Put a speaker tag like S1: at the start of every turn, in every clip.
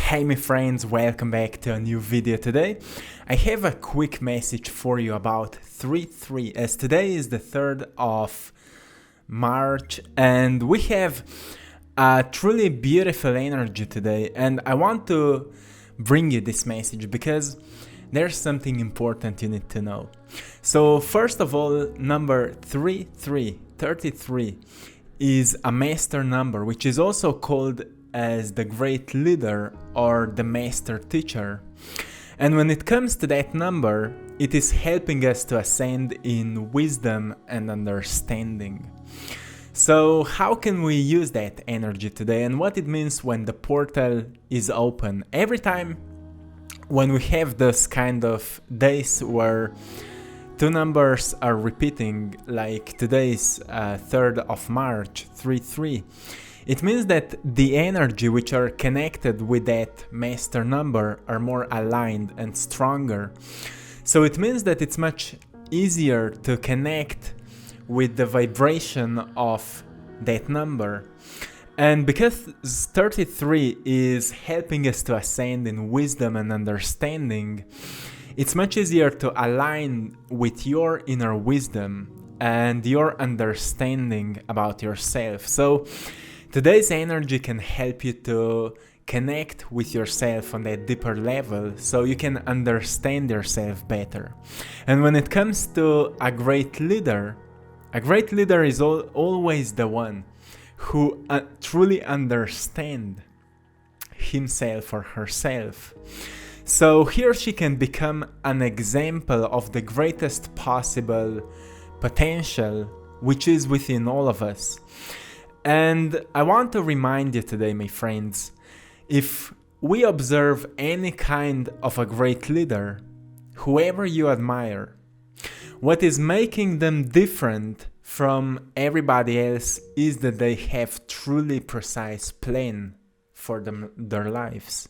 S1: Hey my friends, welcome back to a new video today. I have a quick message for you about 3-3 as today is the 3rd of March and we have a truly beautiful energy today, and I want to bring you this message because there's something important you need to know. So first of all, number 33 is a master number, which is also called as the great leader or the master teacher. And when it comes to that number, it is helping us to ascend in wisdom and understanding. So how can we use that energy today and what it means when the portal is open? Every time when we have this kind of days where two numbers are repeating, like today's 3rd of March, 3-3, it means that the energy which are connected with that master number are more aligned and stronger. So it means that it's much easier to connect with the vibration of that number. And because 33 is helping us to ascend in wisdom and understanding, it's much easier to align with your inner wisdom and your understanding about yourself. So today's energy can help you to connect with yourself on that deeper level so you can understand yourself better. And when it comes to a great leader is always the one who truly understands himself or herself. So he or she can become an example of the greatest possible potential which is within all of us. And I want to remind you today, my friends, if we observe any kind of a great leader, whoever you admire, what is making them different from everybody else is that they have truly precise plan for their lives.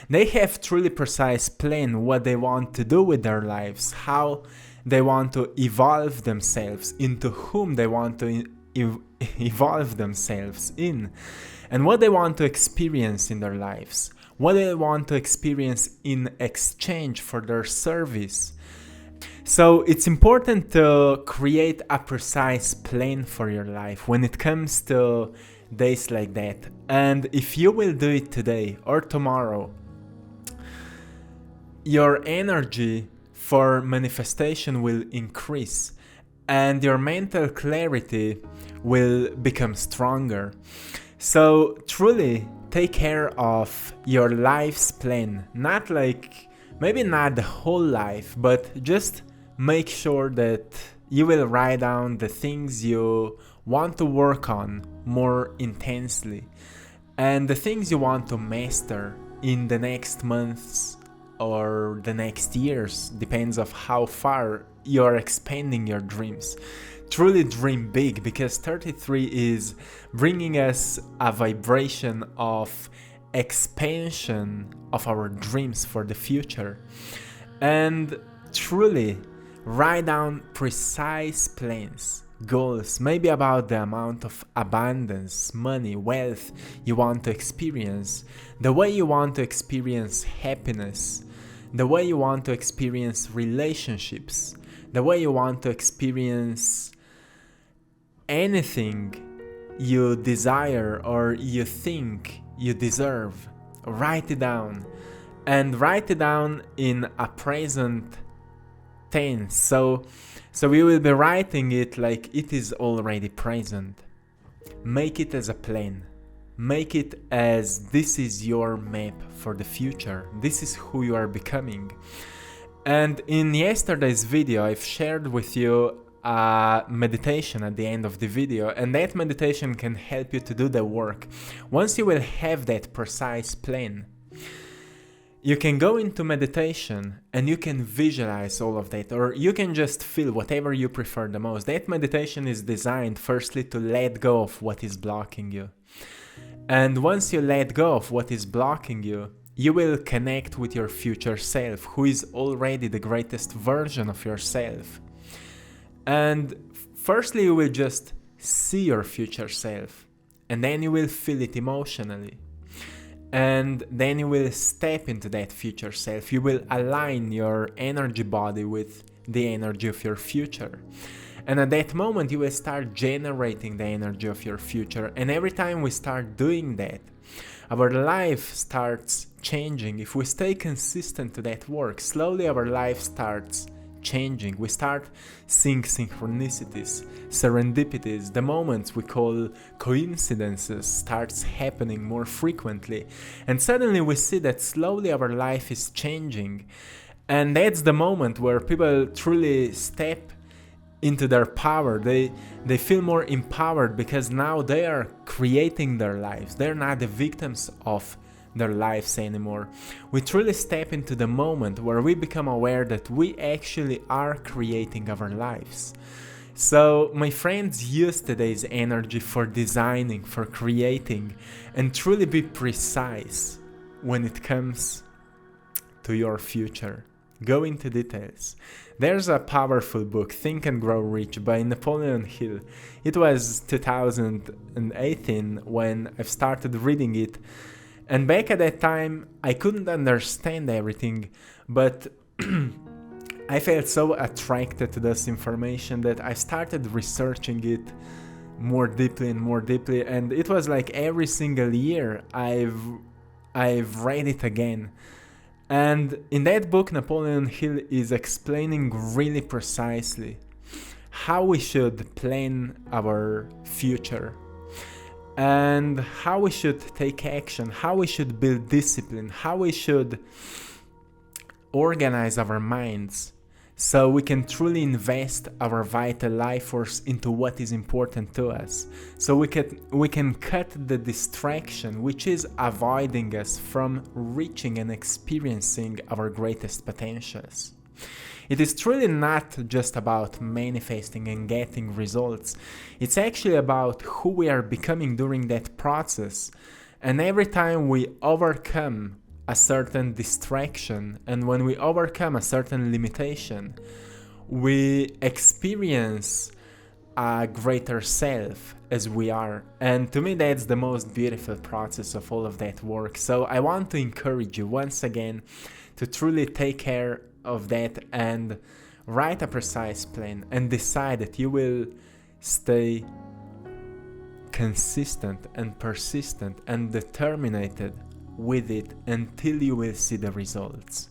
S1: They have truly precise plan what they want to do with their lives, how they want to evolve themselves, into whom they want to evolve themselves in, and what they want to experience in their lives, what they want to experience in exchange for their service. So it's important to create a precise plan for your life when it comes to days like that. And if you will do it today or tomorrow, your energy for manifestation will increase and your mental clarity will become stronger. So truly take care of your life's plan, not like, maybe not the whole life, but just make sure that you will write down the things you want to work on more intensely and the things you want to master in the next months or the next years, depends of how far you're expanding your dreams. Truly dream big, because 33 is bringing us a vibration of expansion of our dreams for the future. And truly write down precise plans, goals, maybe about the amount of abundance, money, wealth you want to experience, the way you want to experience happiness, the way you want to experience relationships, the way you want to experience anything you desire or you think you deserve. Write it down, and write it down in a present tense. So we will be writing it like it is already present. Make it as a plan. Make it as this is your map for the future. This is who you are becoming. And in yesterday's video, I've shared with you a meditation at the end of the video, and that meditation can help you to do the work. Once you will have that precise plan, you can go into meditation and you can visualize all of that, or you can just feel whatever you prefer the most. That meditation is designed firstly to let go of what is blocking you. And once you let go of what is blocking you, you will connect with your future self, who is already the greatest version of yourself. And firstly, you will just see your future self, and then you will feel it emotionally. And then you will step into that future self. You will align your energy body with the energy of your future. And at that moment, you will start generating the energy of your future. And every time we start doing that, our life starts changing. If we stay consistent to that work, slowly our life starts changing. We start seeing synchronicities, serendipities, the moments we call coincidences starts happening more frequently. And suddenly we see that slowly our life is changing. And that's the moment where people truly step into their power. They feel more empowered because now they are creating their lives. They're not the victims of their lives anymore. We truly step into the moment where we become aware that we actually are creating our lives. So my friends, use today's energy for designing, for creating, and truly be precise when it comes to your future. Go into details. There's a powerful book, Think and Grow Rich, by Napoleon Hill. It was 2018 when I started reading it. And back at that time, I couldn't understand everything, but I felt so attracted to this information that I started researching it more deeply and more deeply. And it was like every single year I've read it again. And in that book, Napoleon Hill is explaining really precisely how we should plan our future and how we should take action, how we should build discipline, how we should organize our minds so we can truly invest our vital life force into what is important to us. So we can cut the distraction which is avoiding us from reaching and experiencing our greatest potentials. It is truly not just about manifesting and getting results. It's actually about who we are becoming during that process. And every time we overcome a certain distraction, and when we overcome a certain limitation, we experience a greater self as we are. And to me, that's the most beautiful process of all of that work. So I want to encourage you once again to truly take care of that and write a precise plan and decide that you will stay consistent and persistent and determined with it until you will see the results.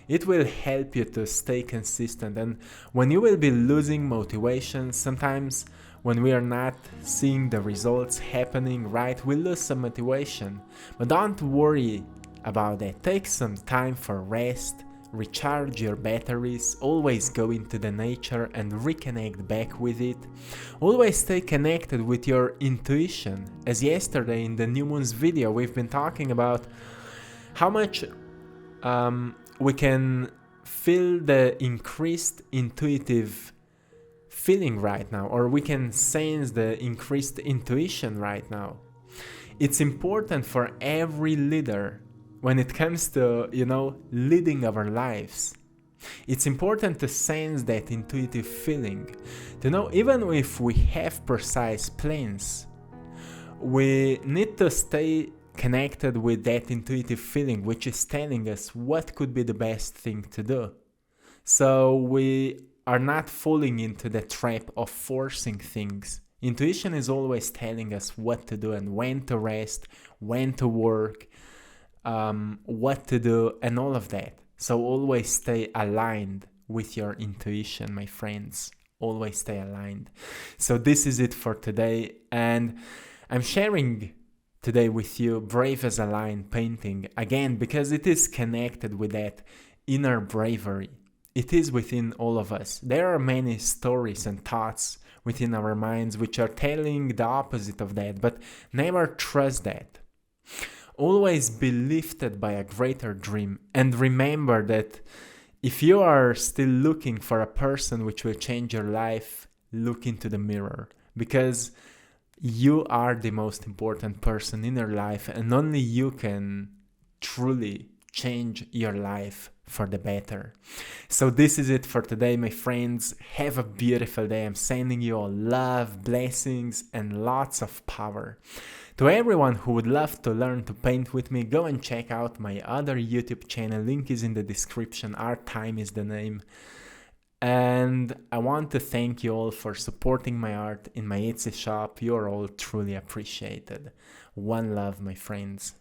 S1: It will help you to stay consistent, and when you will be losing motivation, sometimes when we are not seeing the results happening right, we lose some motivation. But don't worry about that. Take some time for rest, recharge your batteries, always go into the nature and reconnect back with it. Always stay connected with your intuition. As yesterday in the New Moon's video, we've been talking about how much we can feel the increased intuitive feeling right now, or we can sense the increased intuition right now. It's important for every leader when it comes to, leading our lives. It's important to sense that intuitive feeling. To know, even if we have precise plans, we need to stay connected with that intuitive feeling, which is telling us what could be the best thing to do. So we are not falling into the trap of forcing things. Intuition is always telling us what to do and when to rest, when to work, what to do, and all of that. So always stay aligned with your intuition, my friends. Always stay aligned. So this is it for today, and I'm sharing today with you Brave as a Lion painting again because it is connected with that inner bravery. It is within all of us. There are many stories and thoughts within our minds which are telling the opposite of that, but never trust that. Always be lifted by a greater dream, and remember that if you are still looking for a person which will change your life, look into the mirror, because you are the most important person in your life, and only you can truly change your life for the better. So this is it for today, my friends. Have a beautiful day. I'm sending you all love, blessings, and lots of power. To everyone who would love to learn to paint with me, go and check out my other YouTube channel. Link is in the description. Art Time is the name. And I want to thank you all for supporting my art in my Etsy shop. You're all truly appreciated. One love, my friends.